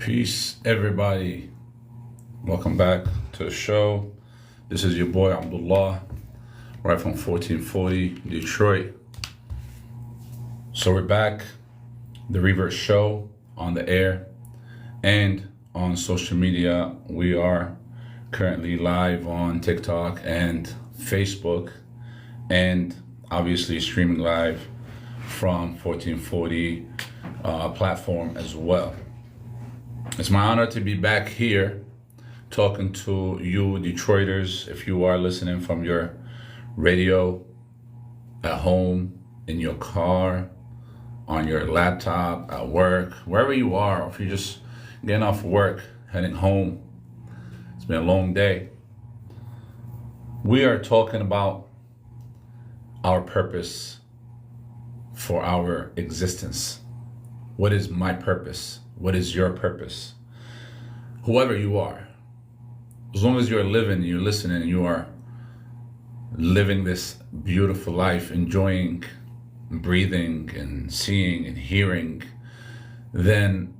Peace, everybody. Welcome back to the show. This is your boy Abdullah, right from 1440 Detroit. So we're back, the Revert Show, on the air and on social media. We are currently live on TikTok and Facebook, and obviously streaming live from 1440 platform as well. It's my honor to be back here talking to you Detroiters. If you are listening from your radio, at home, in your car, on your laptop, at work, wherever you are, if you're just getting off work, heading home, it's been a long day. We are talking about our purpose for our existence. What is my purpose? What is your purpose? Whoever you are, as long as you're living, you're listening, you are living this beautiful life, enjoying, breathing, and seeing and hearing, then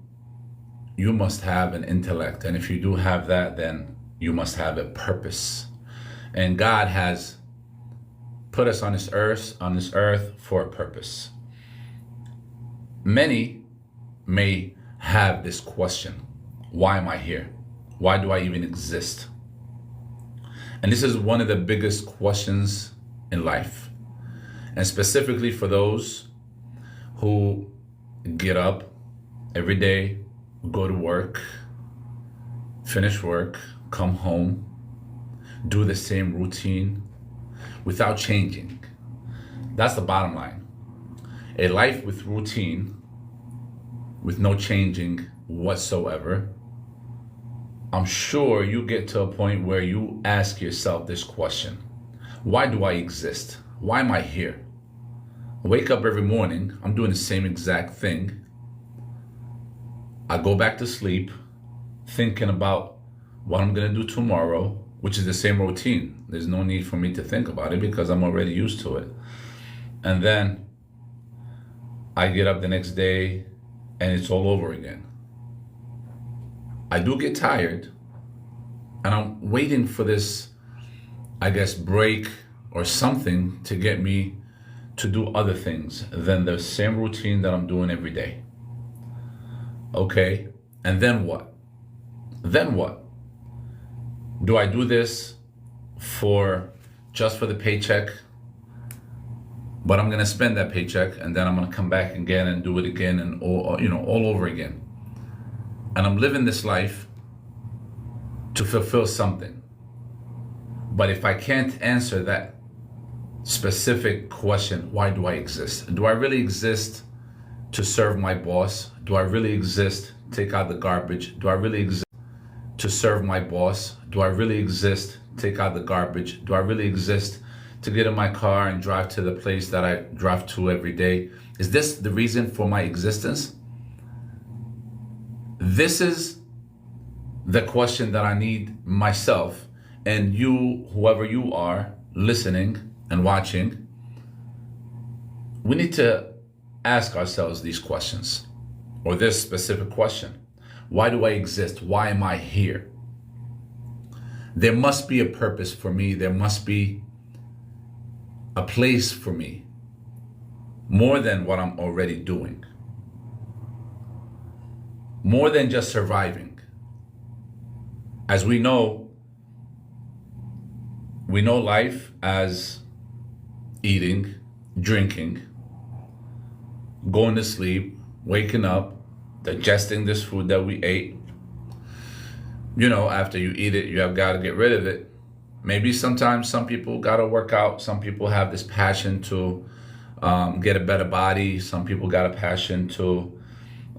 you must have an intellect. And if you do have that, then you must have a purpose. And God has put us on this earth for a purpose. Many may have this question: why am I here? Why do I even exist? And this is one of the biggest questions in life, and specifically for those who get up every day, go to work, finish work, come home, do the same routine without changing. That's the bottom line. A life with routine, with no changing whatsoever. I'm sure you get to a point where you ask yourself this question: why do I exist? Why am I here? I wake up every morning, I'm doing the same exact thing. I go back to sleep thinking about what I'm gonna do tomorrow, which is the same routine. There's no need for me to think about it because I'm already used to it. And then I get up the next day and it's all over again. I do get tired, and I'm waiting for this, break or something to get me to do other things than the same routine that I'm doing every day. Okay, and then what? Then what? Do I do this just for the paycheck? But I'm gonna spend that paycheck, and then I'm gonna come back again and do it again, and all over again. And I'm living this life to fulfill something. But if I can't answer that specific question, why do I exist? Do I really exist to serve my boss? Do I really exist to take out the garbage? Do I really exist to serve my boss? Do I really exist to take out the garbage? Do I really exist to get in my car and drive to the place that I drive to every day? Is this the reason for my existence? This is the question that I need myself, and you, whoever you are, listening and watching, we need to ask ourselves these questions, or this specific question: why do I exist? Why am I here? There must be a purpose for me. There must be a place for me, more than what I'm already doing, more than just surviving. As we know life as eating, drinking, going to sleep, waking up, digesting this food that we ate. After you eat it, you have got to get rid of it. Maybe sometimes some people got to work out. Some people have this passion to get a better body. Some people got a passion to,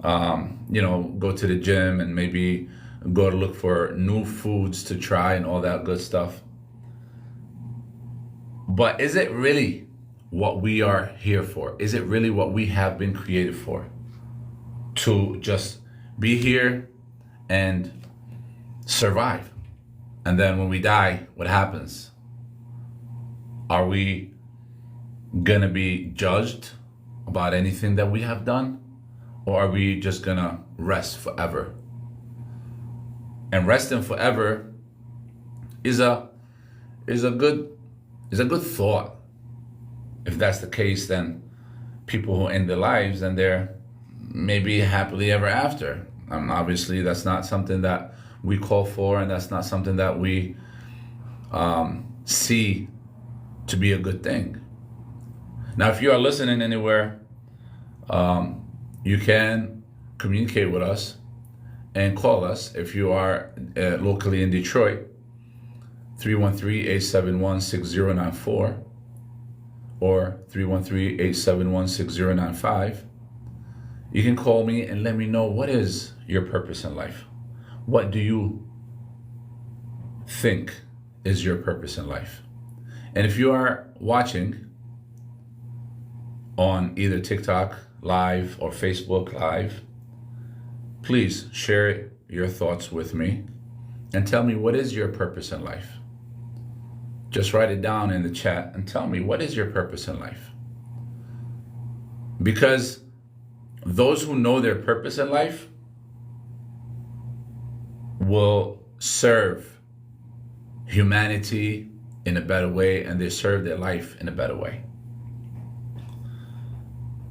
go to the gym and maybe go to look for new foods to try and all that good stuff. But is it really what we are here for? Is it really what we have been created for? To just be here and survive? And then when we die, what happens? Are we gonna be judged about anything that we have done? Or are we just gonna rest forever And resting forever is a good thought. If that's the case, then people who end their lives and they're maybe happily ever after. Obviously, that's not something that we call for, and that's not something that we see to be a good thing. Now, if you are listening anywhere, you can communicate with us and call us. If you are locally in Detroit, 313-871-6094 or 313-871-6095. You can call me and let me know, what is your purpose in life? What do you think is your purpose in life? And if you are watching on either TikTok Live or Facebook Live, please share your thoughts with me and tell me, what is your purpose in life? Just write it down in the chat and tell me, what is your purpose in life? Because those who know their purpose in life will serve humanity in a better way, and they serve their life in a better way.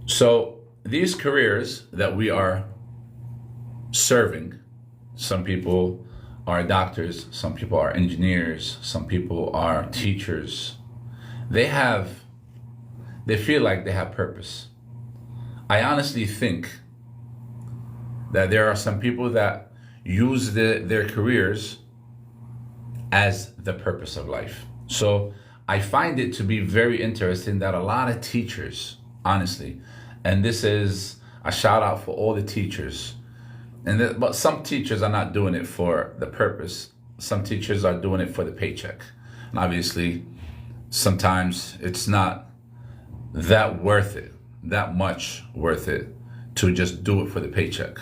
So these careers that we are serving, some people are doctors, some people are engineers, some people are teachers. They feel like they have purpose. I honestly think that there are some people that use their careers as the purpose of life. So I find it to be very interesting that a lot of teachers, honestly, and this is a shout out for all the teachers, but some teachers are not doing it for the purpose. Some teachers are doing it for the paycheck. And obviously, sometimes it's not that much worth it to just do it for the paycheck.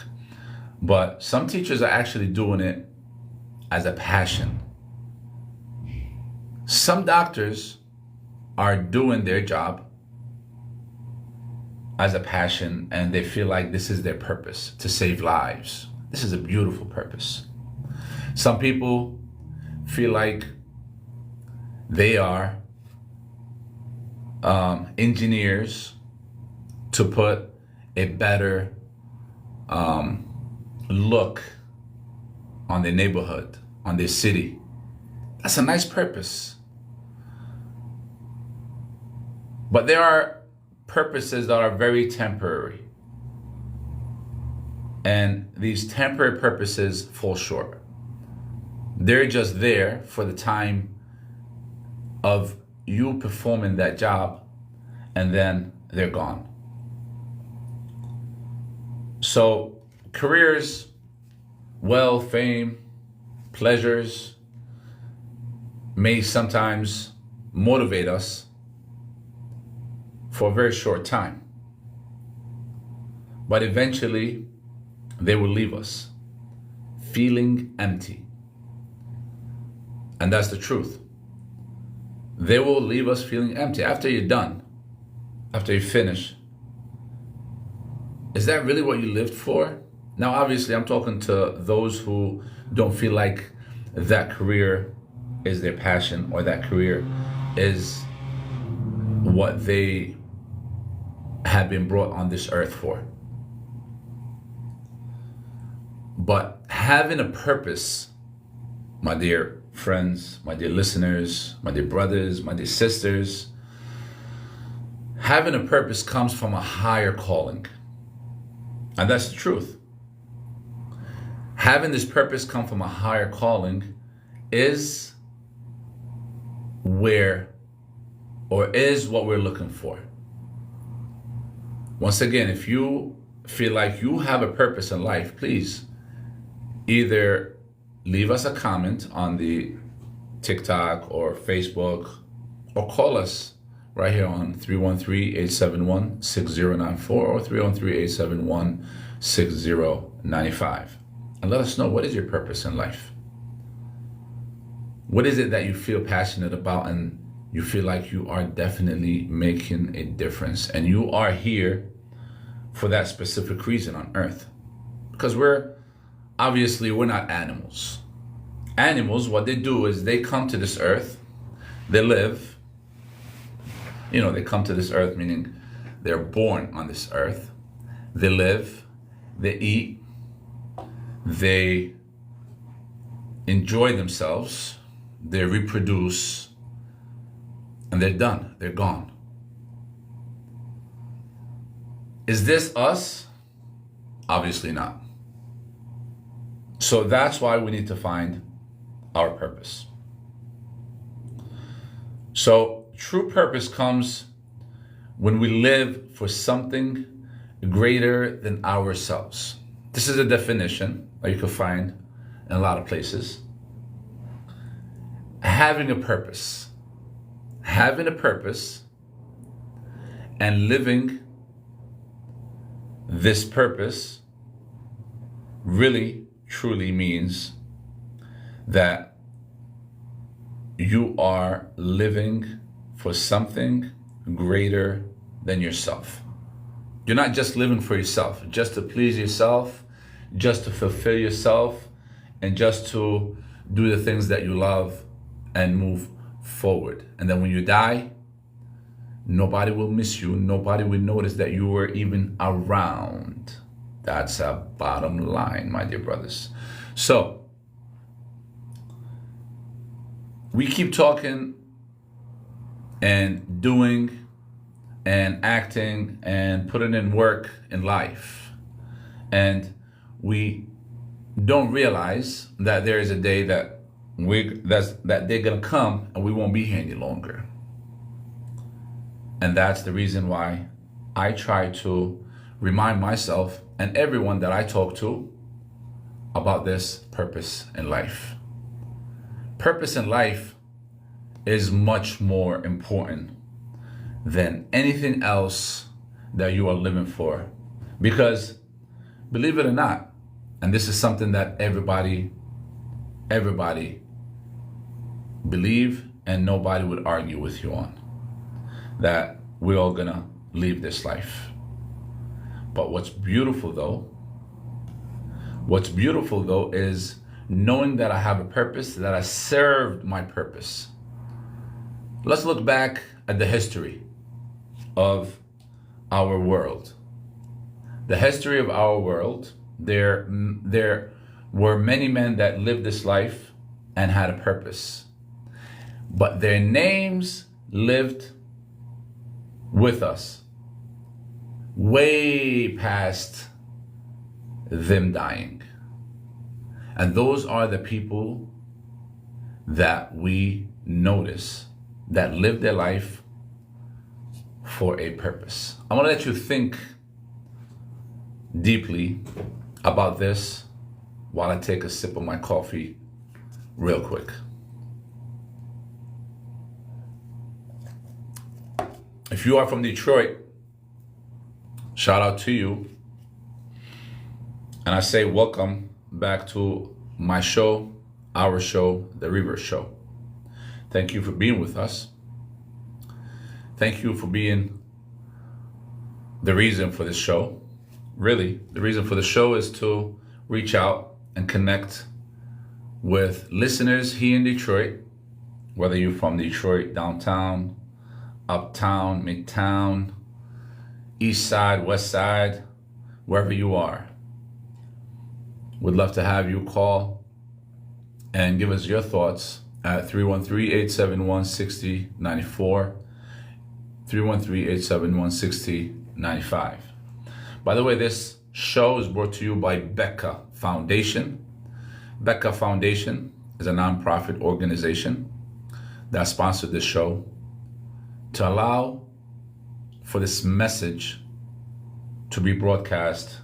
But some teachers are actually doing it as a passion. Some doctors are doing their job as a passion, and they feel like this is their purpose, to save lives. This is a beautiful purpose. Some people feel like they are engineers to put a better look on their neighborhood, on their city. That's a nice purpose. But there are purposes that are very temporary. And these temporary purposes fall short. They're just there for the time of you performing that job, and then they're gone. So careers, wealth, fame, pleasures may sometimes motivate us for a very short time, but eventually they will leave us feeling empty. And that's the truth. They will leave us feeling empty after you're done, after you finish. Is that really what you lived for? Now, obviously, I'm talking to those who don't feel like that career is their passion, or that career is what they have been brought on this earth for. But having a purpose, my dear friends, my dear listeners, my dear brothers, my dear sisters, having a purpose comes from a higher calling. And that's the truth. Having this purpose come from a higher calling is what we're looking for. Once again, if you feel like you have a purpose in life, please either leave us a comment on the TikTok or Facebook, or call us right here on 313-871-6094 or 313-871-6095. And let us know, what is your purpose in life? What is it that you feel passionate about and you feel like you are definitely making a difference, and you are here for that specific reason on earth? Because we're not animals. Animals, what they do is they come to this earth, they live, they come to this earth, meaning they're born on this earth, they live, they eat, they enjoy themselves, they reproduce, and they're done, they're gone. Is this us? Obviously not. So that's why we need to find our purpose. So true purpose comes when we live for something greater than ourselves. This is a definition that you can find in a lot of places. Having a purpose. Having a purpose and living this purpose really, truly means that you are living for something greater than yourself. You're not just living for yourself, just to please yourself, just to fulfill yourself, and just to do the things that you love and move forward. And then when you die, nobody will miss you. Nobody will notice that you were even around. That's a bottom line, my dear brothers. So, we keep talking and doing and acting and putting in work in life. And we don't realize that there is a day that that they're gonna come and we won't be here any longer. And that's the reason why I try to remind myself and everyone that I talk to about this purpose in life. Purpose in life is much more important than anything else that you are living for. Because believe it or not, and this is something that everybody believe and nobody would argue with you on, that we're all gonna leave this life. But what's beautiful though is knowing that I have a purpose, that I served my purpose. Let's look back at the history of our world. The history of our world, there were many men that lived this life and had a purpose. But their names lived with us way past them dying. And those are the people that we notice that live their life for a purpose. I want to let you think deeply about this while I take a sip of my coffee real quick. If you are from Detroit, shout out to you. And I say welcome back to my show, our show, the Revert Show. Thank you for being with us. Thank you for being the reason for this show. Really, the reason for the show is to reach out and connect with listeners here in Detroit, whether you're from Detroit, downtown, uptown, midtown, east side, west side, wherever you are. We'd love to have you call and give us your thoughts at 313-871-6094, 313-871-6095. By the way, this show is brought to you by BECKAH Foundation. BECKAH Foundation is a nonprofit organization that sponsored this show to allow for this message to be broadcast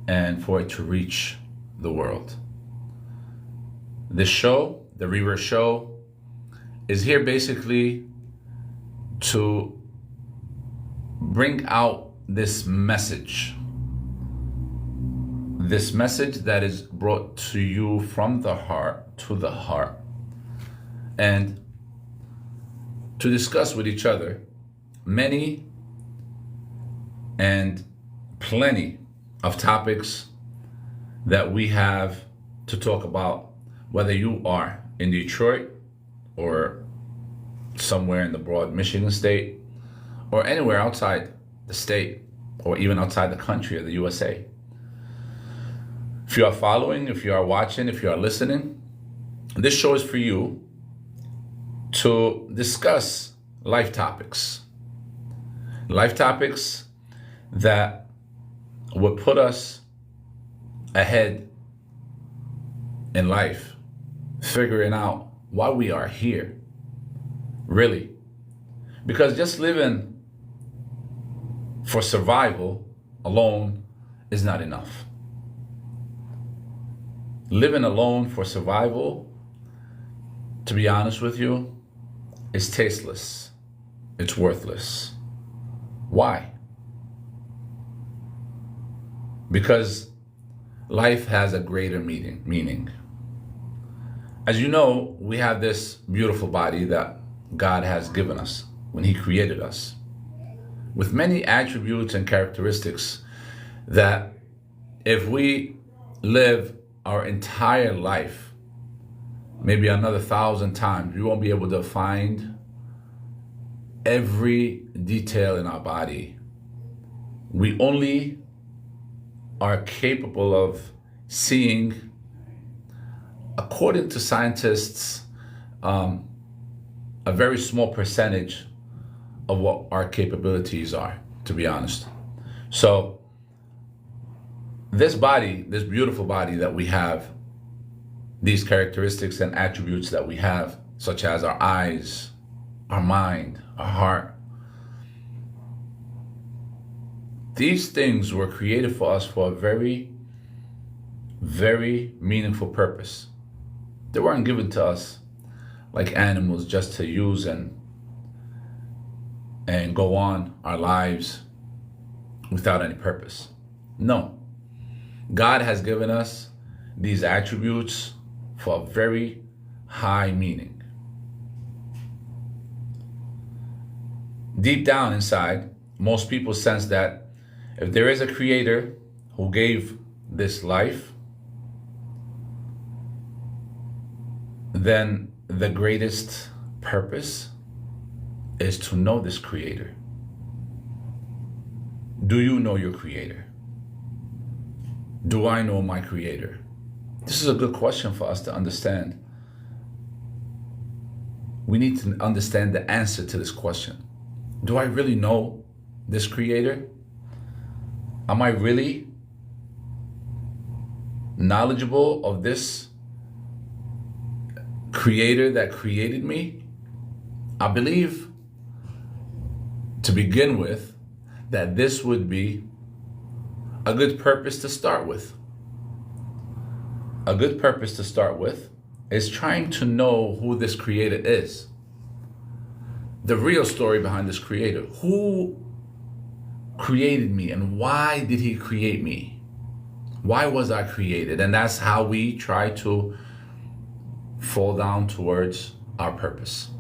and for it to reach the world. This show, the Revert Show, is here basically to bring out this message that is brought to you from the heart to the heart, and to discuss with each other many and plenty of topics that we have to talk about whether you are in Detroit or somewhere in the broad Michigan state or anywhere outside the state or even outside the country of the USA. If you are following, if you are watching, if you are listening, this show is for you to discuss life topics. Life topics that would put us ahead in life, figuring out why we are here, really. Because just living for survival alone is not enough. Living alone for survival, to be honest with you, is tasteless. It's worthless. Why? Because life has a greater meaning. As you know, we have this beautiful body that God has given us when He created us, with many attributes and characteristics that if we live our entire life, maybe another 1,000 times, we won't be able to find every detail in our body. We only are capable of seeing, according to scientists, a very small percentage of what our capabilities are, to be honest. So this body, this beautiful body that we have, these characteristics and attributes that we have, such as our eyes, our mind, our heart, these things were created for us for a very, very meaningful purpose. They weren't given to us like animals just to use and go on our lives without any purpose. No. God has given us these attributes for a very high meaning. Deep down inside, most people sense that if there is a creator who gave this life, then the greatest purpose is to know this creator. Do you know your creator? Do I know my creator? This is a good question for us to understand. We need to understand the answer to this question. Do I really know this creator? Am I really knowledgeable of this creator that created me? I believe, to begin with, that this would be a good purpose to start with. A good purpose to start with is trying to know who this creator is. The real story behind this creator. Who created me and why did he create me? Why was I created? And that's how we try to fall down towards our purpose.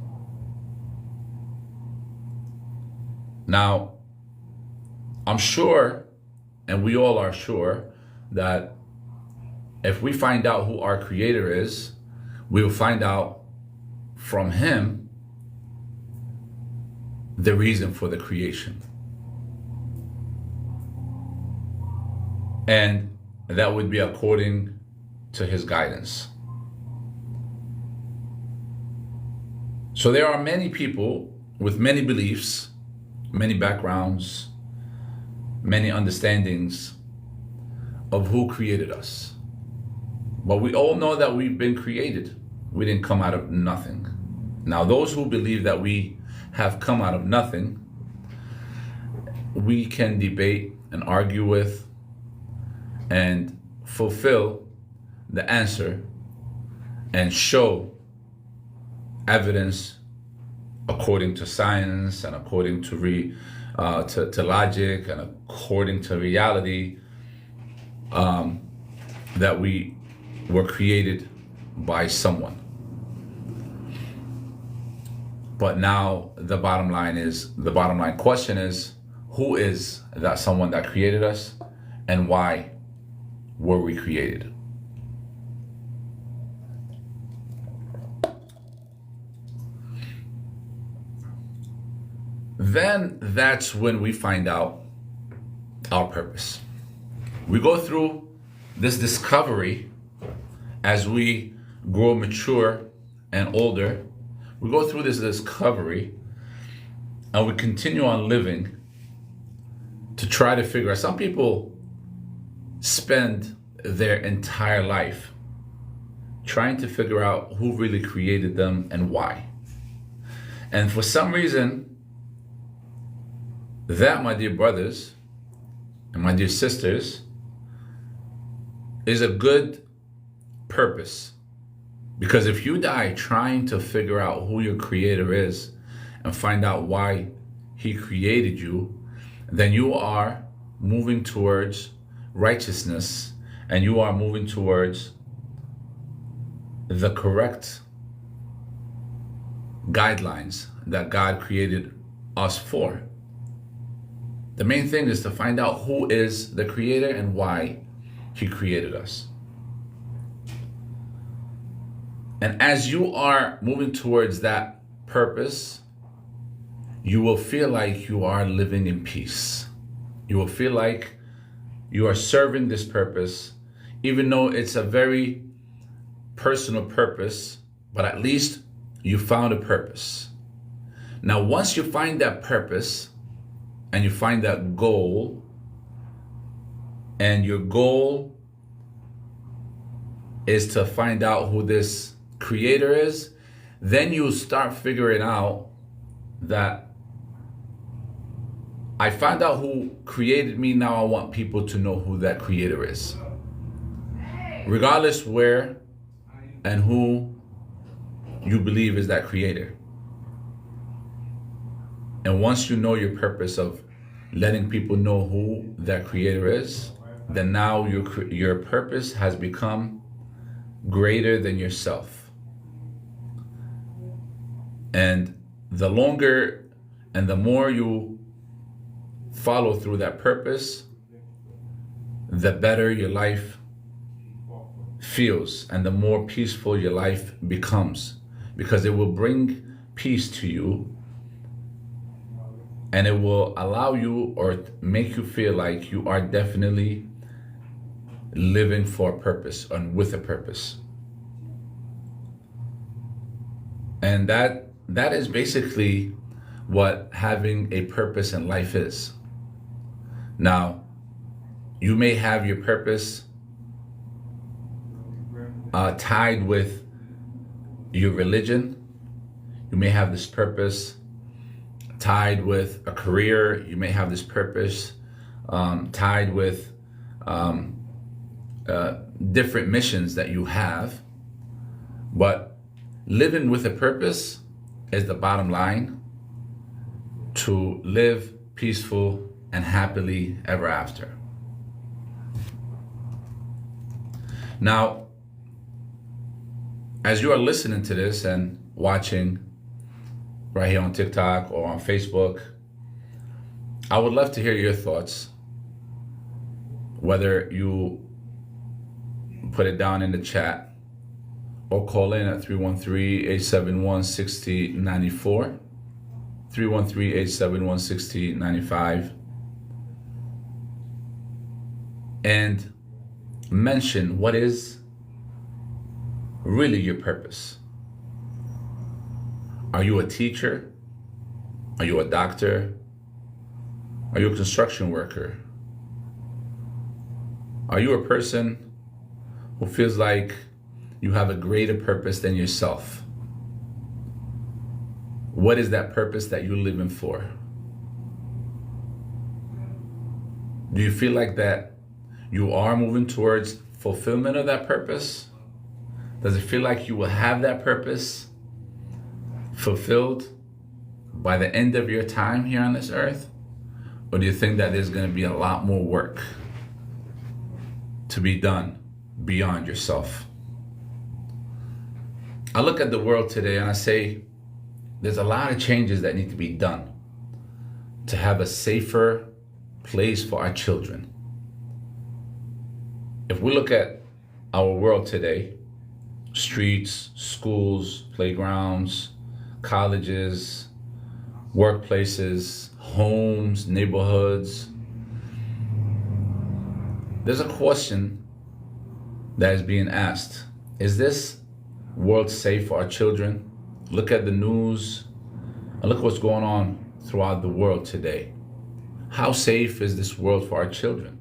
Now, I'm sure, and we all are sure, that if we find out who our creator is, we will find out from him the reason for the creation. And that would be according to his guidance. So there are many people with many beliefs, many backgrounds, many understandings of who created us. But we all know that we've been created. We didn't come out of nothing. Now, those who believe that we have come out of nothing, we can debate and argue with and fulfill the answer and show evidence according to science and according to logic and according to reality, that we were created by someone. But now the bottom line question is, who is that someone that created us, and why were we created? then that's when we find out our purpose. We go through this discovery as we grow mature and older. We go through this discovery and we continue on living to try to figure out. Some people spend their entire life trying to figure out who really created them and why. And for some reason, that, my dear brothers and my dear sisters, is a good purpose. Because if you die trying to figure out who your creator is and find out why he created you, then you are moving towards righteousness and you are moving towards the correct guidelines that God created us for. The main thing is to find out who is the creator and why he created us. And as you are moving towards that purpose, you will feel like you are living in peace. You will feel like you are serving this purpose, even though it's a very personal purpose, but at least you found a purpose. Now, once you find that purpose and you find that goal, and your goal is to find out who this creator is, then you start figuring out that I found out who created me, now I want people to know who that creator is. Regardless where and who you believe is that creator. And once you know your purpose of letting people know who that creator is, then now your purpose has become greater than yourself. And the longer and the more you follow through that purpose, the better your life feels and the more peaceful your life becomes, because it will bring peace to you and it will allow you or make you feel like you are definitely living for a purpose and with a purpose. And that is basically what having a purpose in life is. Now, you may have your purpose tied with your religion. You may have this purpose tied with a career. You may have this purpose tied with different missions that you have. But living with a purpose is the bottom line, to live peaceful and happily ever after. Now, as you are listening to this and watching right here on TikTok or on Facebook, I would love to hear your thoughts, whether you put it down in the chat or call in at 313-871-6094, 313-871-6095, and mention what is really your purpose. Are you a teacher? Are you a doctor? Are you a construction worker? Are you a person who feels like you have a greater purpose than yourself? What is that purpose that you're living for? Do you feel like that you are moving towards fulfillment of that purpose? Does it feel like you will have that purpose fulfilled by the end of your time here on this earth? Or do you think that there's going to be a lot more work to be done beyond yourself? I look at the world today and I say, there's a lot of changes that need to be done to have a safer place for our children. If we look at our world today, streets, schools, playgrounds, colleges, workplaces, homes, neighborhoods. There's a question that is being asked. Is this world safe for our children? Look at the news and look what's going on throughout the world today. How safe is this world for our children?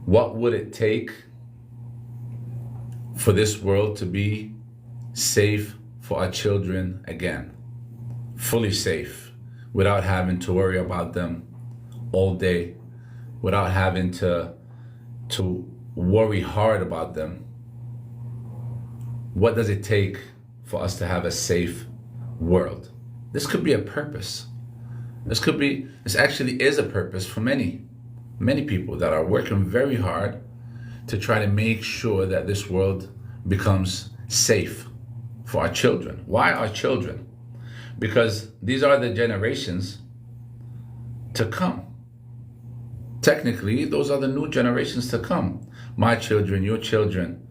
What would it take for this world to be safe for our children again? Fully safe, without having to worry about them all day, without having to worry hard about them. What does it take for us to have a safe world? This could be a purpose. This actually is a purpose for many people that are working very hard to try to make sure that this world becomes safe for our children. Why our children? Because these are the generations to come. Technically, those are the new generations to come. My children, your children.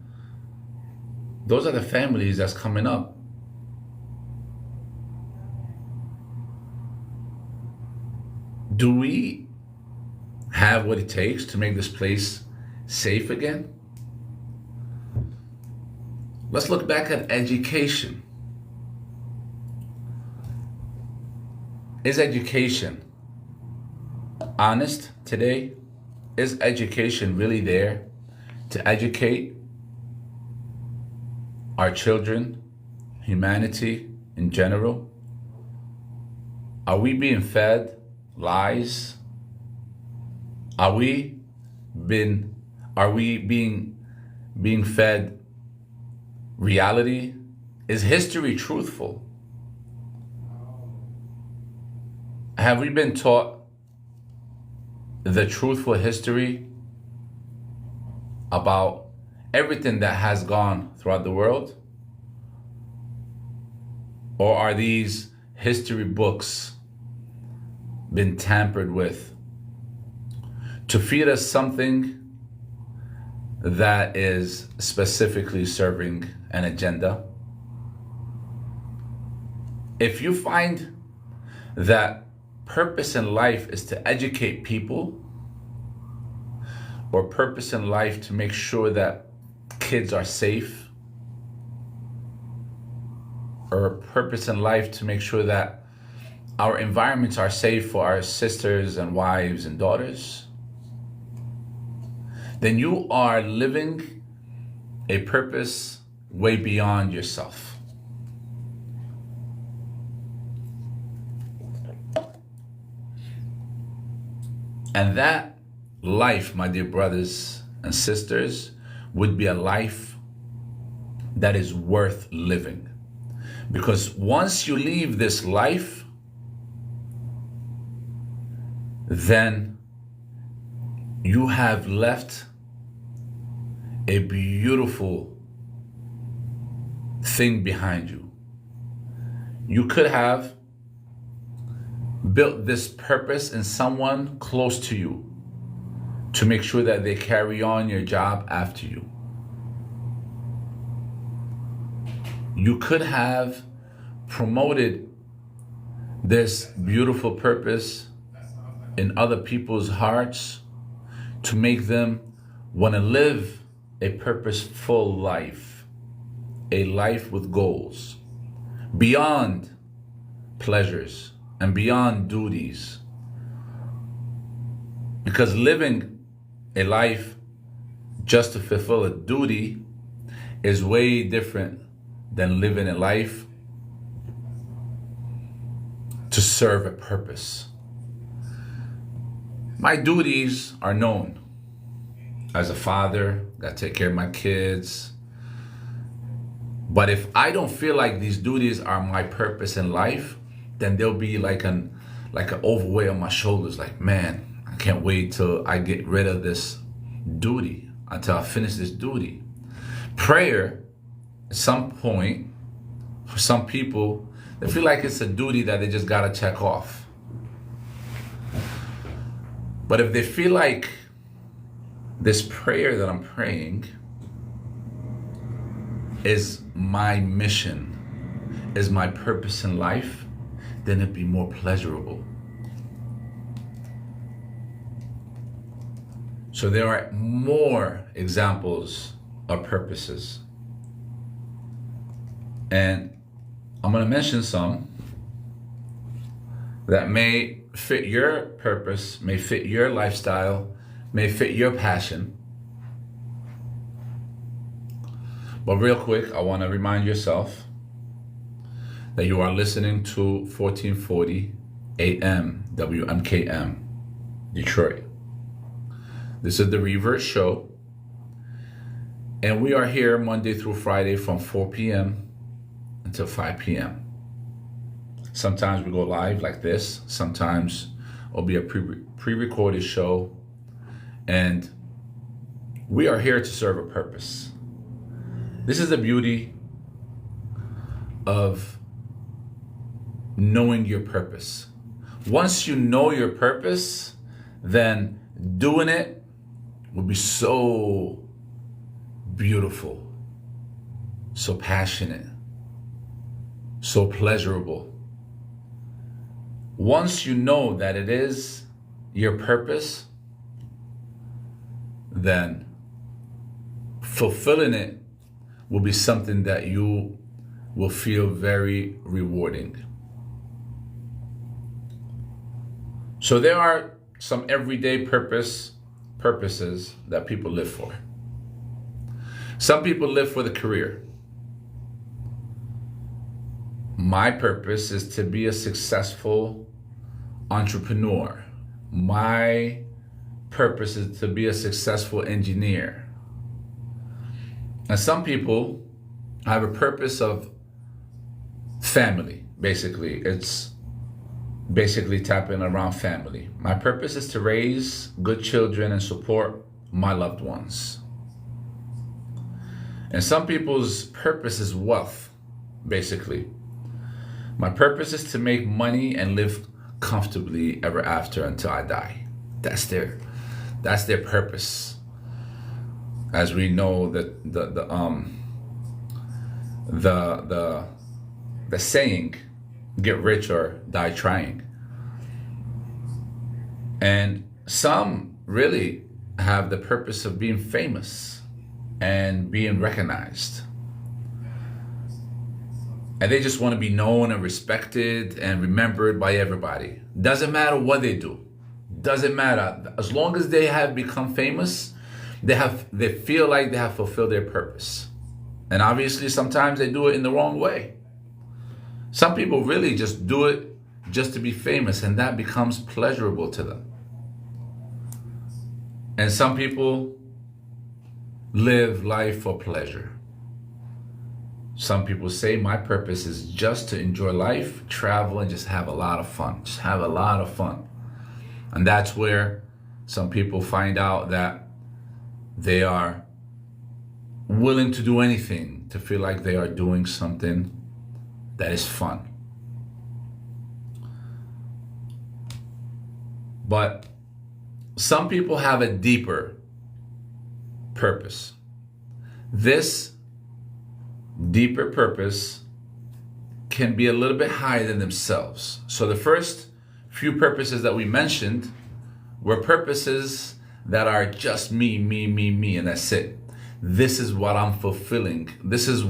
Those are the families that's coming up. Do we have what it takes to make this place safe again? Let's look back at education. Is education honest today? Is education really there to educate our children, humanity in general? Are we being fed lies? Are we being fed reality? Is history truthful? Have we been taught the truthful history about everything that has gone throughout the world? Or are these history books been tampered with to feed us something that is specifically serving an agenda? If you find that purpose in life is to educate people, or purpose in life to make sure that kids are safe, or purpose in life to make sure that our environments are safe for our sisters and wives and daughters, then you are living a purpose way beyond yourself. And that life, my dear brothers and sisters, would be a life that is worth living. Because once you leave this life, then you have left a beautiful thing behind you. You could have built this purpose in someone close to you to make sure that they carry on your job after you. You could have promoted this beautiful purpose in other people's hearts to make them want to live a purposeful life, a life with goals, beyond pleasures and beyond duties. Because living a life just to fulfill a duty is way different than living a life to serve a purpose. My duties are known. As a father, gotta take care of my kids. But if I don't feel like these duties are my purpose in life, then there'll be like an overweight on my shoulders, like, man, I can't wait till I get rid of this duty, until I finish this duty. Prayer, at some point, for some people, they feel like it's a duty that they just gotta check off. But if they feel like this prayer that I'm praying is my mission, is my purpose in life, then it'd be more pleasurable. So there are more examples of purposes. And I'm going to mention some that may fit your purpose, may fit your lifestyle, may fit your passion. But real quick, I want to remind yourself that you are listening to 1440 AM WMKM Detroit. This is the Revert Show, and we are here Monday through Friday from 4 p.m. until 5 p.m. Sometimes we go live like this. Sometimes it'll be a pre-recorded show, and we are here to serve a purpose. This is the beauty of knowing your purpose. Once you know your purpose, then doing it will be so beautiful, so passionate, so pleasurable. Once you know that it is your purpose, then fulfilling it will be something that you will feel very rewarding. So there are some everyday purposes that people live for. Some people live for the career. My purpose is to be a successful entrepreneur. My purpose is to be a successful engineer. And some people have a purpose of family, basically. It's basically tapping around family. My purpose is to raise good children and support my loved ones. And some people's purpose is wealth, basically. My purpose is to make money and live comfortably ever after until I die. That's their purpose. As we know that the saying, get rich or die trying. And some really have the purpose of being famous and being recognized. And they just want to be known and respected and remembered by everybody. Doesn't matter what they do. Doesn't matter. As long as they have become famous, they feel like they have fulfilled their purpose. And obviously sometimes they do it in the wrong way. Some people really just do it just to be famous, and that becomes pleasurable to them. And some people live life for pleasure. Some people say my purpose is just to enjoy life, travel, and just have a lot of fun. Just have a lot of fun. And that's where some people find out that they are willing to do anything to feel like they are doing something that is fun. But some people have a deeper purpose. This deeper purpose can be a little bit higher than themselves. So the first few purposes that we mentioned were purposes that are just me, and that's it. This is what I'm fulfilling. This is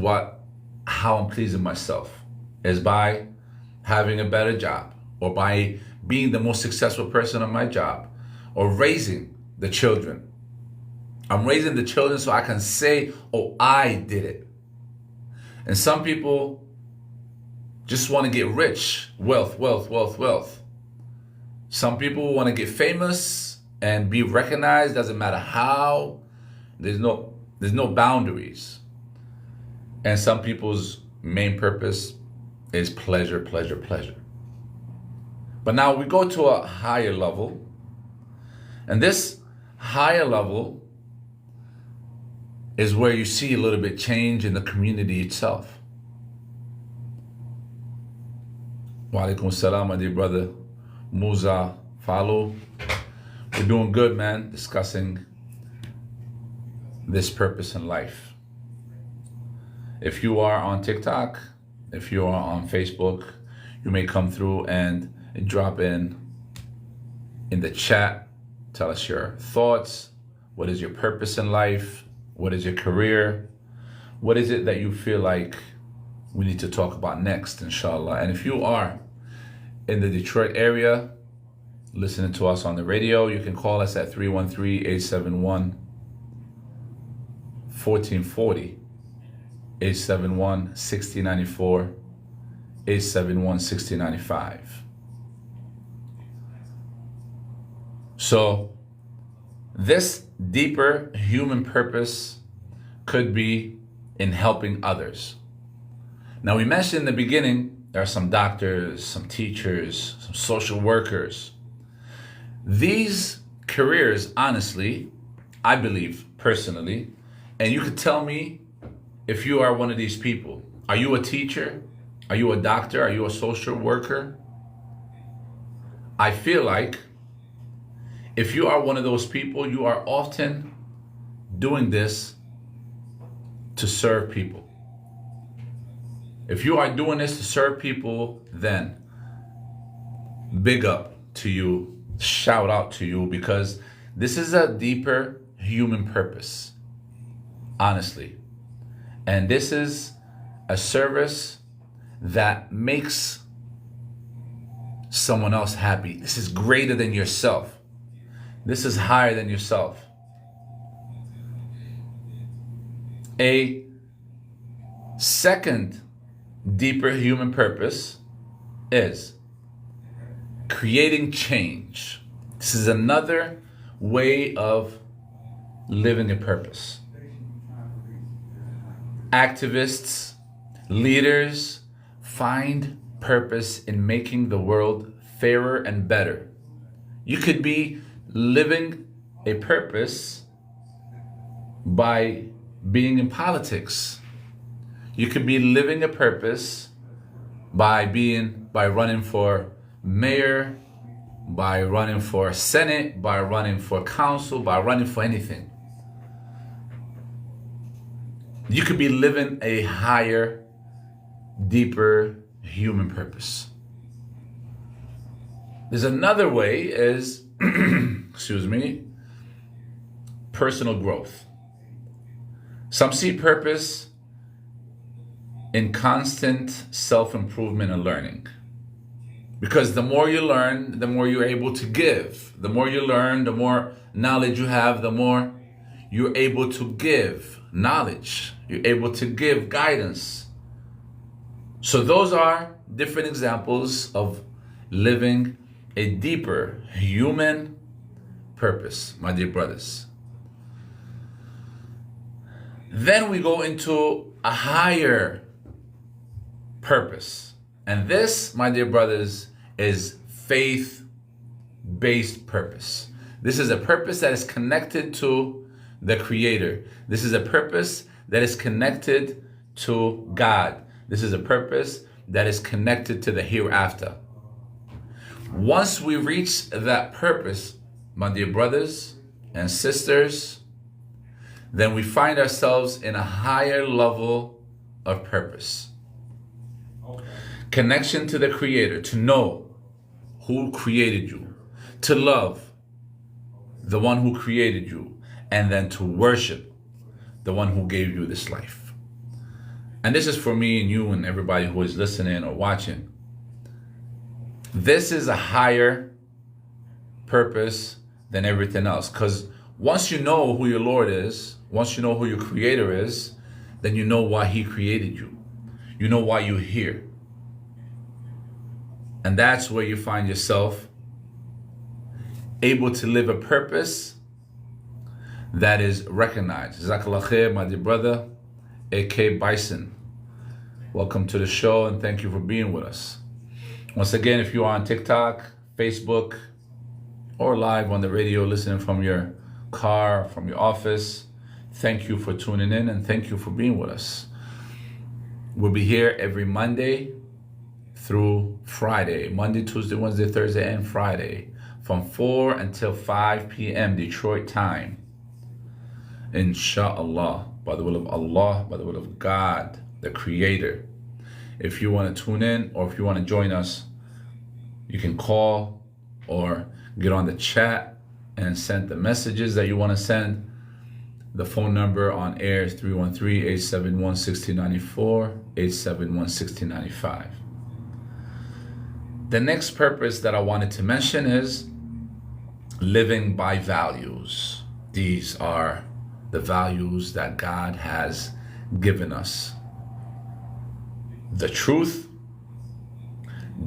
how I'm pleasing myself, is by having a better job, or by being the most successful person on my job, or raising the children. I'm raising the children so I can say, oh, I did it. And some people just want to get rich, wealth. Some people want to get famous and be recognized, doesn't matter how. There's no boundaries. And some people's main purpose is pleasure. But now we go to a higher level, and this higher level is where you see a little bit change in the community itself. Wa alaikum salam, my dear brother Musa Follow. We're doing good, man, discussing this purpose in life. If you are on TikTok, if you are on Facebook, You may come through and drop in the chat. Tell us your thoughts. What is your purpose in life? What is your career? What is it that you feel like we need to talk about next, inshallah? And if you are in the Detroit area, listening to us on the radio, you can call us at 313-871-1440, 871-6094, 871-6095. So this deeper human purpose could be in helping others. Now, we mentioned in the beginning, there are some doctors, some teachers, some social workers. These careers, honestly, I believe personally, and you could tell me if you are one of these people. Are you a teacher? Are you a doctor? Are you a social worker? I feel like if you are one of those people, you are often doing this to serve people. If you are doing this to serve people, then big up to you, shout out to you, because this is a deeper human purpose, honestly. And this is a service that makes someone else happy. This is greater than yourself. This is higher than yourself. A second deeper human purpose is creating change. This is another way of living a purpose. Activists, leaders find purpose in making the world fairer and better. You could be living a purpose by being in politics. You could be living a purpose by running for mayor, by running for Senate, by running for council, by running for anything. You could be living a higher, deeper human purpose. There's another way is, personal growth. Some see purpose in constant self-improvement and learning. Because the more you learn, the more you're able to give. The more you learn, the more knowledge you have, the more you're able to give knowledge. You're able to give guidance. So those are different examples of living a deeper human purpose, my dear brothers. Then we go into a higher purpose. And this, my dear brothers, is faith-based purpose. This is a purpose that is connected to the Creator. This is a purpose that is connected to God. This is a purpose that is connected to the hereafter. Once we reach that purpose, my dear brothers and sisters, then we find ourselves in a higher level of purpose. Connection to the Creator, to know who created you, to love the one who created you, and then to worship the one who gave you this life. And this is for me and you and everybody who is listening or watching. This is a higher purpose than everything else, because once you know who your Lord is, once you know who your Creator is, then you know why He created you. You know why you're here. And that's where you find yourself able to live a purpose that is recognized. Jazakallah khair, my dear brother, A.K. Bison. Welcome to the show and thank you for being with us. Once again, if you are on TikTok, Facebook, or live on the radio listening from your car, from your office, thank you for tuning in and thank you for being with us. We'll be here every Monday through Friday, Monday, Tuesday, Wednesday, Thursday, and Friday, from 4 until 5 p.m. Detroit time. Inshallah, by the will of Allah, by the will of God, the Creator. If you want to tune in or if you want to join us, you can call or get on the chat and send the messages that you want to send. The phone number on air is 313-871-1694, 871-1695. The next purpose that I wanted to mention is living by values. These are the values that God has given us. The truth,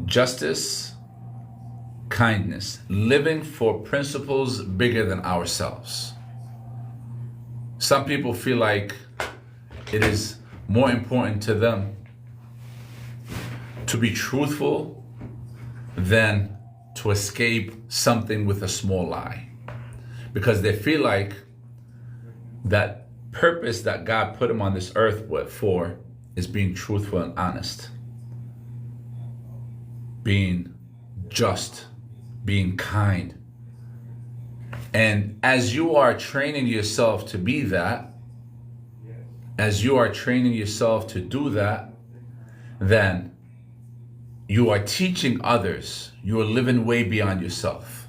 justice, kindness, living for principles bigger than ourselves. Some people feel like it is more important to them to be truthful than to escape something with a small lie, because they feel like that purpose that God put them on this earth for is being truthful and honest, being just, being kind. And as you are training yourself to be that, as you are training yourself to do that, then you are teaching others. You are living way beyond yourself.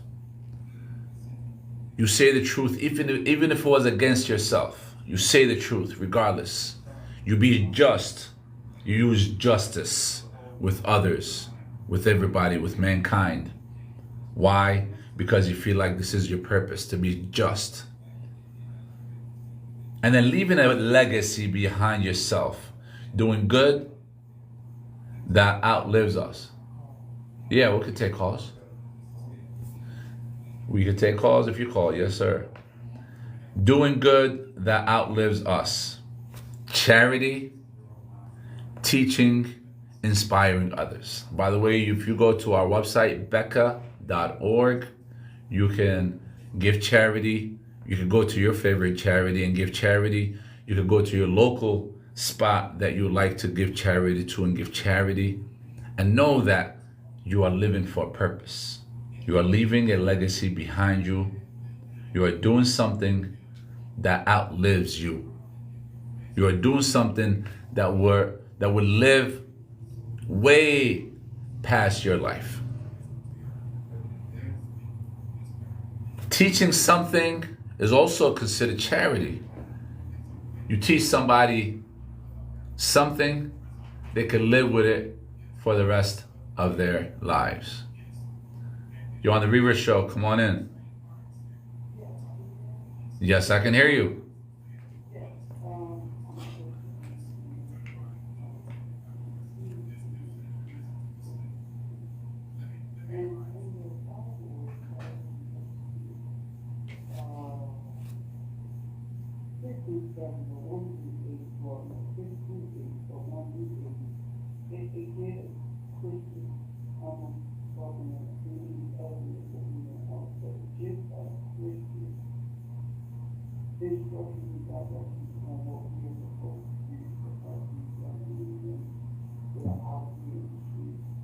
You say the truth, even if it was against yourself. You say the truth regardless. You be just. You use justice with others, with everybody, with mankind. Why? Because you feel like this is your purpose, to be just. And then leaving a legacy behind yourself, doing good that outlives us. Yeah, we could take calls. We could take calls if you call. Yes, sir. Doing good that outlives us. Charity, teaching, inspiring others. By the way, if you go to our website, BECKAH.org, you can give charity. You can go to your favorite charity and give charity. You can go to your local spot that you would like to give charity to and give charity. And know that you are living for a purpose. You are leaving a legacy behind you. You are doing something that outlives you. You are doing something that will live way past your life. Teaching something is also considered charity. You teach somebody something, they can live with it for the rest of their lives. You're on the Revert Show. Come on in. Yes, I can hear you.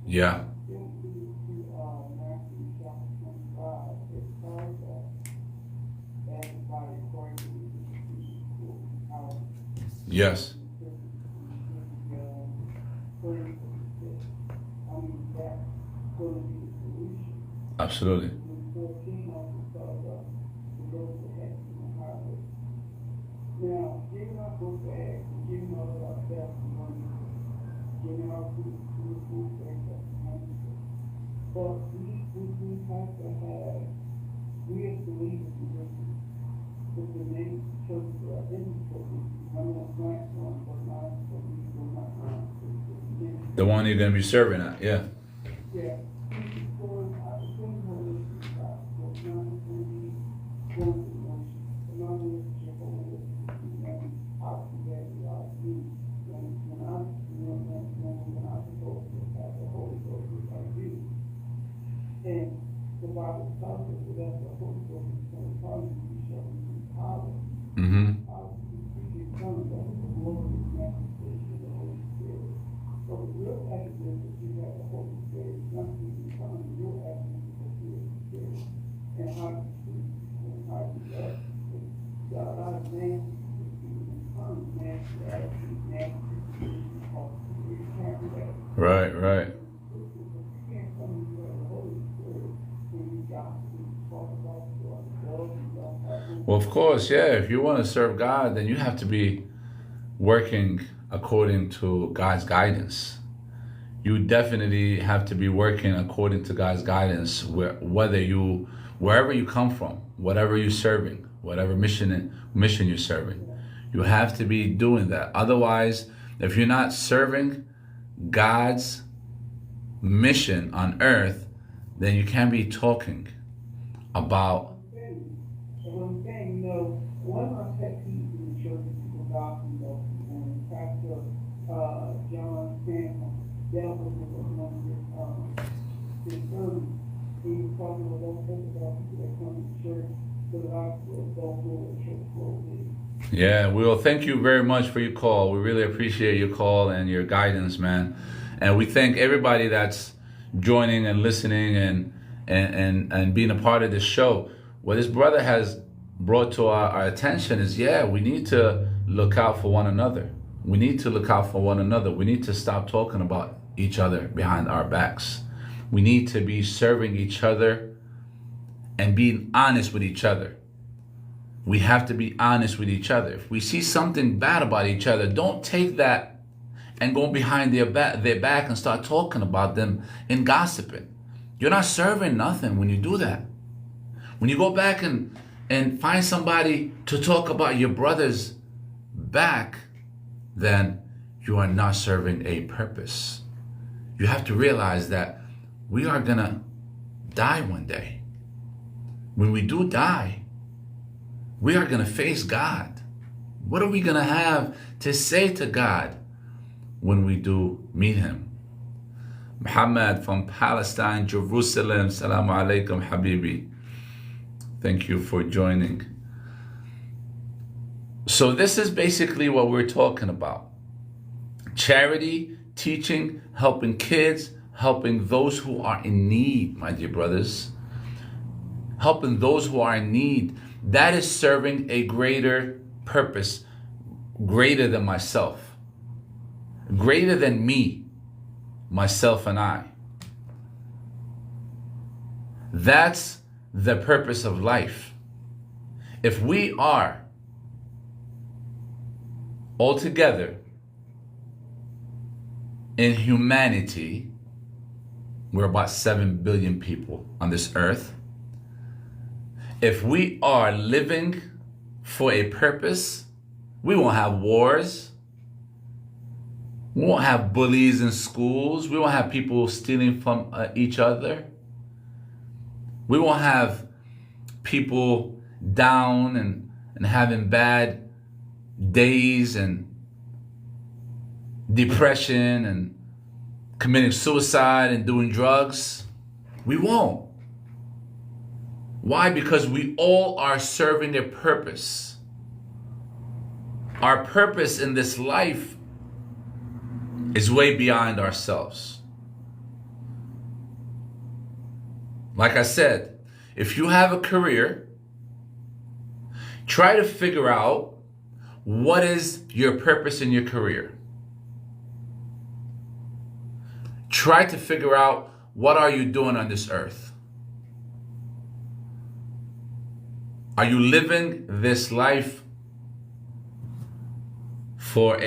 Yeah. Yes. Absolutely. But we have to have, we as believers with the main churches that are in the churches, I'm not grant one, but not for me, for my the one you're going to be serving at, yeah. Yeah. And the Bible tells us that the Holy Ghost is going to come and we shall receive power. Mm-hmm. Power to speak in tongues, that is the glory and manifestation of the Holy Spirit. So the real evidence that you have the Holy Spirit is not speaking in tongues, the real evidence is that you have the Spirit. And how you speak and how you act. There are a lot of men who speak in tongues, man, that man, or you can't do that. Right, right. Can't come to you as the Holy Spirit when you got to talk about what love and love happens. Well, of course, yeah. If you want to serve God, then you have to be working according to God's guidance. You definitely have to be working according to God's guidance, wherever you come from, whatever you're serving, whatever mission you're serving. You have to be doing that. Otherwise, if you're not serving God's mission on earth, then you can't be talking about. So what I'm saying, one of my pet peeves in the church is people gossiping, and Pastor John Stanton dealt with it on his sermon. He was talking about don't think about people that come to church for the gospel, don't know what church clothes is. Yeah, well, thank you very much for your call. We really appreciate your call and your guidance, man. And we thank everybody that's joining and listening and being a part of this show. What this brother has brought to our attention is, we need to look out for one another. We need to look out for one another. We need to stop talking about each other behind our backs. We need to be serving each other and being honest with each other. We have to be honest with each other. If we see something bad about each other, don't take that and go behind their back and start talking about them and gossiping. You're not serving nothing when you do that. When you go back and find somebody to talk about your brother's back, then you are not serving a purpose. You have to realize that we are gonna die one day. When we do die, we are gonna face God. What are we gonna have to say to God when we do meet Him? Muhammad from Palestine, Jerusalem. Assalamu alaikum, Habibi. Thank you for joining. So this is basically what we're talking about. Charity, teaching, helping kids, helping those who are in need, my dear brothers. Helping those who are in need. That is serving a greater purpose, greater than myself, greater than me, myself and I. That's the purpose of life. If we are all together in humanity, we're about 7 billion people on this earth. If we are living for a purpose, we won't have wars. We won't have bullies in schools. We won't have people stealing from each other. We won't have people down and having bad days and depression and committing suicide and doing drugs. We won't. Why? Because we all are serving a purpose. Our purpose in this life is way beyond ourselves. Like I said, if you have a career, try to figure out what is your purpose in your career. Try to figure out what are you doing on this earth. Are you living this life for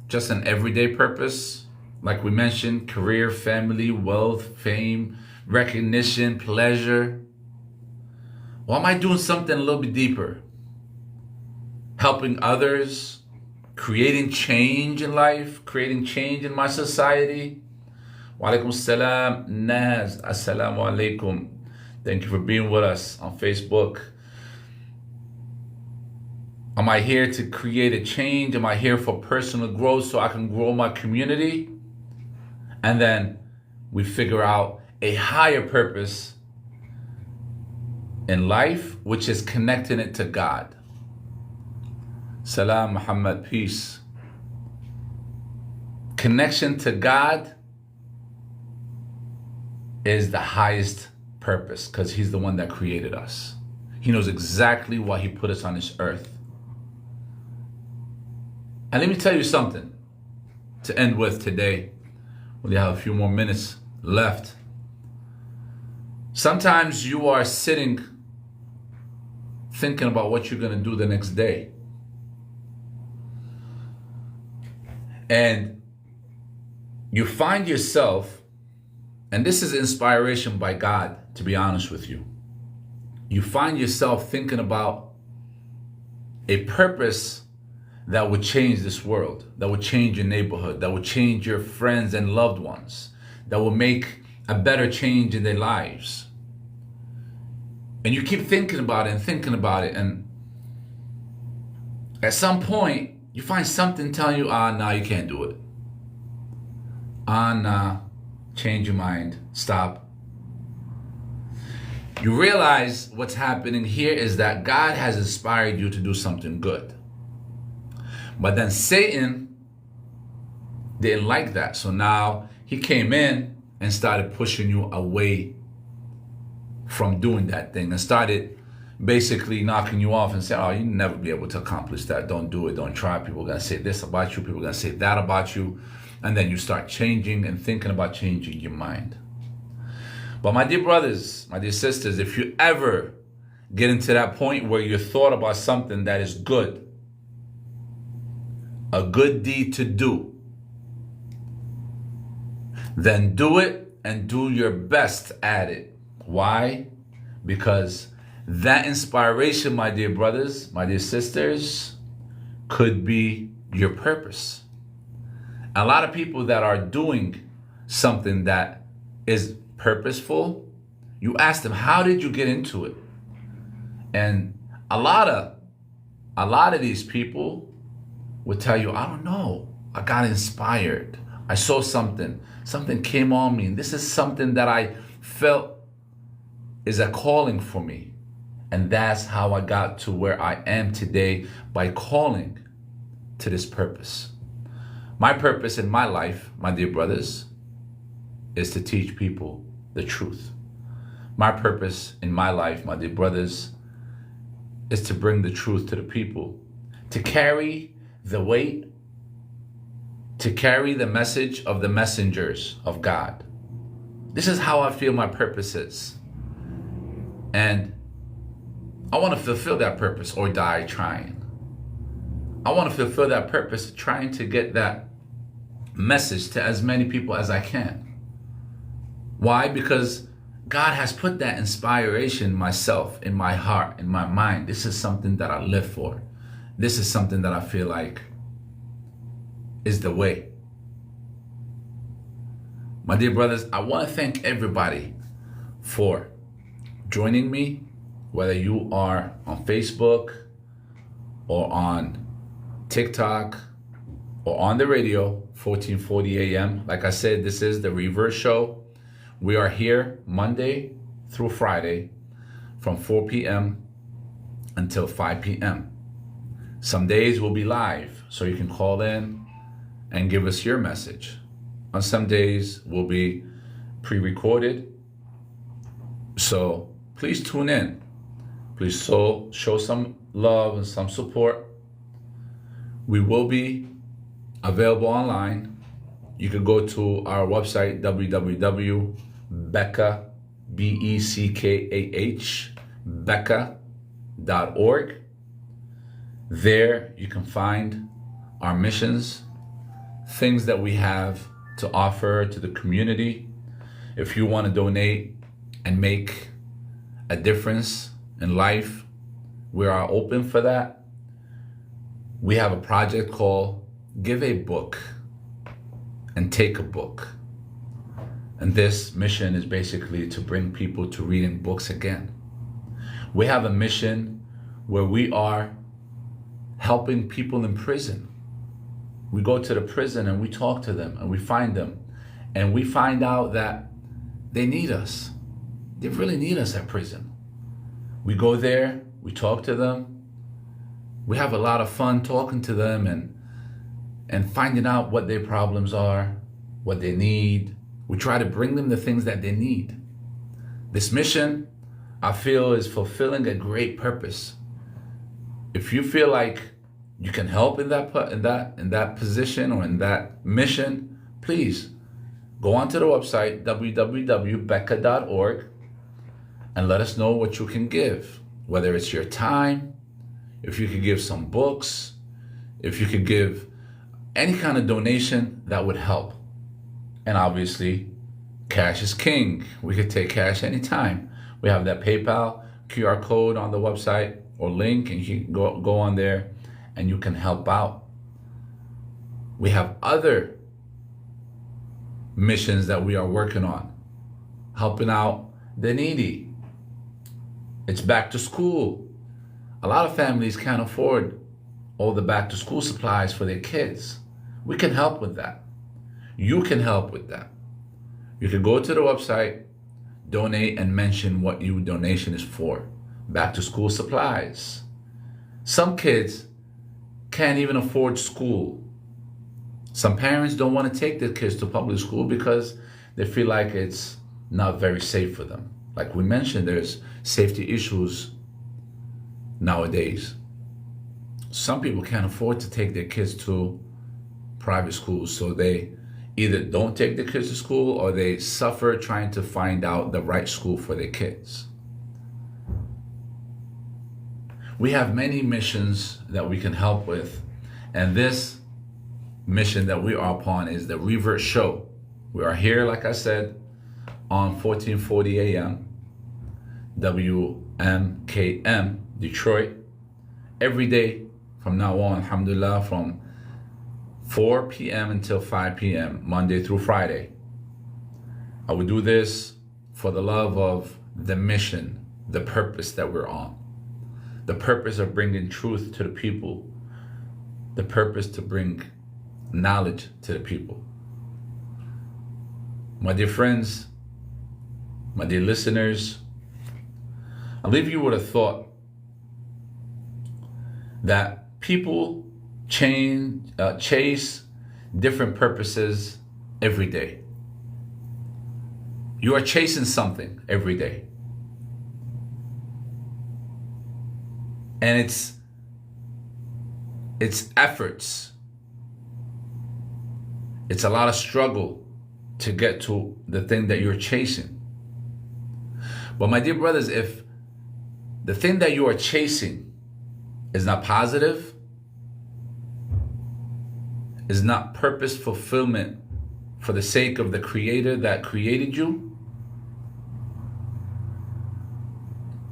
just an everyday purpose? Like we mentioned, career, family, wealth, fame, recognition, pleasure. Or am I doing something a little bit deeper? Helping others, creating change in life, creating change in my society. Wa alaikum salam, Naz, assalamu alaikum. Thank you for being with us on Facebook. Am I here to create a change? Am I here for personal growth so I can grow my community? And then we figure out a higher purpose in life, which is connecting it to God. Salam, Muhammad, peace. Connection to God is the highest purpose because He's the one that created us. He knows exactly why He put us on this earth. And let me tell you something to end with today. We have a few more minutes left. Sometimes you are sitting thinking about what you're going to do the next day. And you find yourself, and this is inspiration by God, to be honest with you. You find yourself thinking about a purpose that would change this world, that would change your neighborhood, that would change your friends and loved ones, that will make a better change in their lives. And you keep thinking about it and thinking about it, and at some point, you find something telling you, nah, you can't do it. Nah, change your mind, stop. You realize what's happening here is that God has inspired you to do something good. But then Satan didn't like that. So now he came in and started pushing you away from doing that thing and started basically knocking you off and saying, oh, you'll never be able to accomplish that. Don't do it. Don't try. People are going to say this about you. People are going to say that about you. And then you start changing and thinking about changing your mind. But my dear brothers, my dear sisters, if you ever get into that point where you thought about something that is good, a good deed to do, then do it and do your best at it. Why? Because that inspiration, my dear brothers, my dear sisters, could be your purpose. A lot of people that are doing something that is purposeful, you ask them, how did you get into it? And a lot of these people would tell you, I don't know. I got inspired. I saw something came on me. And this is something that I felt is a calling for me. And that's how I got to where I am today, by calling to this purpose. My purpose in my life, my dear brothers, is to teach people the truth. My purpose in my life, my dear brothers, is to bring the truth to the people, to carry the weight, to carry the message of the messengers of God. This is how I feel my purpose is. And I want to fulfill that purpose or die trying. I want to fulfill that purpose, trying to get that message to as many people as I can. Why? Because God has put that inspiration myself, in my heart, in my mind. This is something that I live for. This is something that I feel like is the way. My dear brothers, I want to thank everybody for joining me, whether you are on Facebook or on TikTok or on the radio, 1440 AM. Like I said, this is the Revert Show. We are here Monday through Friday from 4 p.m. until 5 p.m. Some days we'll be live, so you can call in and give us your message. On some days we'll be pre-recorded. So please tune in. Please show some love and some support. We will be available online. You can go to our website, www.BECKAH, BECKAH, BECKAH.org. There you can find our missions, things that we have to offer to the community. If you want to donate and make a difference in life, we are open for that. We have a project called Give a Book and Take a Book. And this mission is basically to bring people to reading books again. We have a mission where we are helping people in prison. We go to the prison and we talk to them and we find them. And we find out that they need us. They really need us at prison. We go there, we talk to them. We have a lot of fun talking to them and finding out what their problems are, what they need. We try to bring them the things that they need. This mission, I feel, is fulfilling a great purpose. If you feel like you can help in that position or in that mission, please Go onto the website, www.BECKAH.org, and let us know what you can give. Whether it's your time, if you could give some books, if you could give any kind of donation, that would help. And obviously, cash is king. We could take cash anytime. We have that PayPal QR code on the website or link, and you can go on there and you can help out. We have other missions that we are working on, helping out the needy. It's back to school. A lot of families can't afford all the back to school supplies for their kids. We can help with that. You can help with that. You can go to the website, donate, and mention what your donation is for. Back to school supplies. Some kids can't even afford school. Some parents don't want to take their kids to public school because they feel like it's not very safe for them. Like we mentioned, there's safety issues nowadays. Some people can't afford to take their kids to private schools, so they either don't take their kids to school or they suffer trying to find out the right school for their kids. We have many missions that we can help with, and this mission that we are upon is the Revert Show. We are here, like I said, on 1440 AM, WMKM, Detroit, every day from now on, alhamdulillah, from 4 p.m. until 5 p.m., Monday through Friday. I will do this for the love of the mission, the purpose that we're on, the purpose of bringing truth to the people, the purpose to bring knowledge to the people. My dear friends, my dear listeners, I'll leave you with a thought that people chase different purposes every day. You are chasing something every day. And it's efforts. It's a lot of struggle to get to the thing that you're chasing. But my dear brothers, if the thing that you are chasing is not positive, is not purpose fulfillment for the sake of the Creator that created you,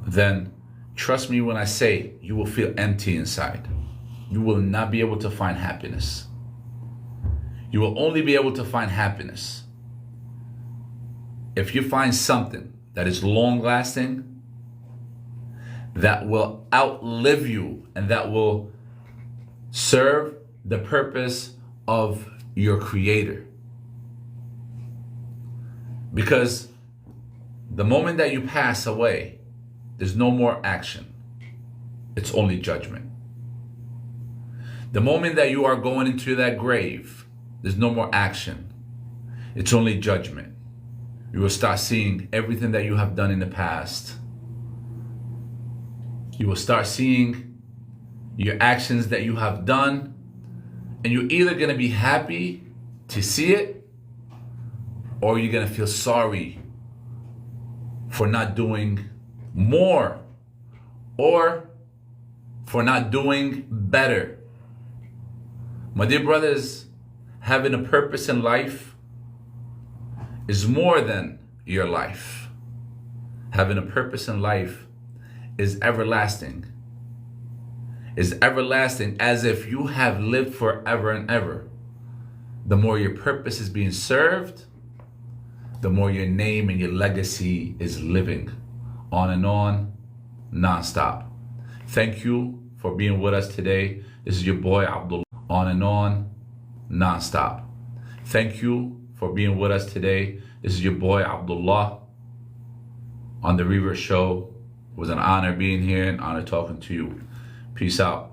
then trust me when I say you will feel empty inside. You will not be able to find happiness. You will only be able to find happiness if you find something that is long-lasting, that will outlive you, and that will serve the purpose of your Creator. Because the moment that you pass away, there's no more action. It's only judgment. The moment that you are going into that grave, there's no more action. It's only judgment. You will start seeing everything that you have done in the past. You will start seeing your actions that you have done, and you're either going to be happy to see it, or you're going to feel sorry for not doing more, or for not doing better. My dear brothers, having a purpose in life is more than your life. Having a purpose in life is everlasting. Is everlasting, as if you have lived forever and ever. The more your purpose is being served, the more your name and your legacy is living on and on, non-stop. Thank you for being with us today. This is your boy Abdullah. On and on, non-stop. Thank you for being with us today. This is your boy Abdullah on the Revert Show. It was an honor being here, an honor talking to you. Peace out.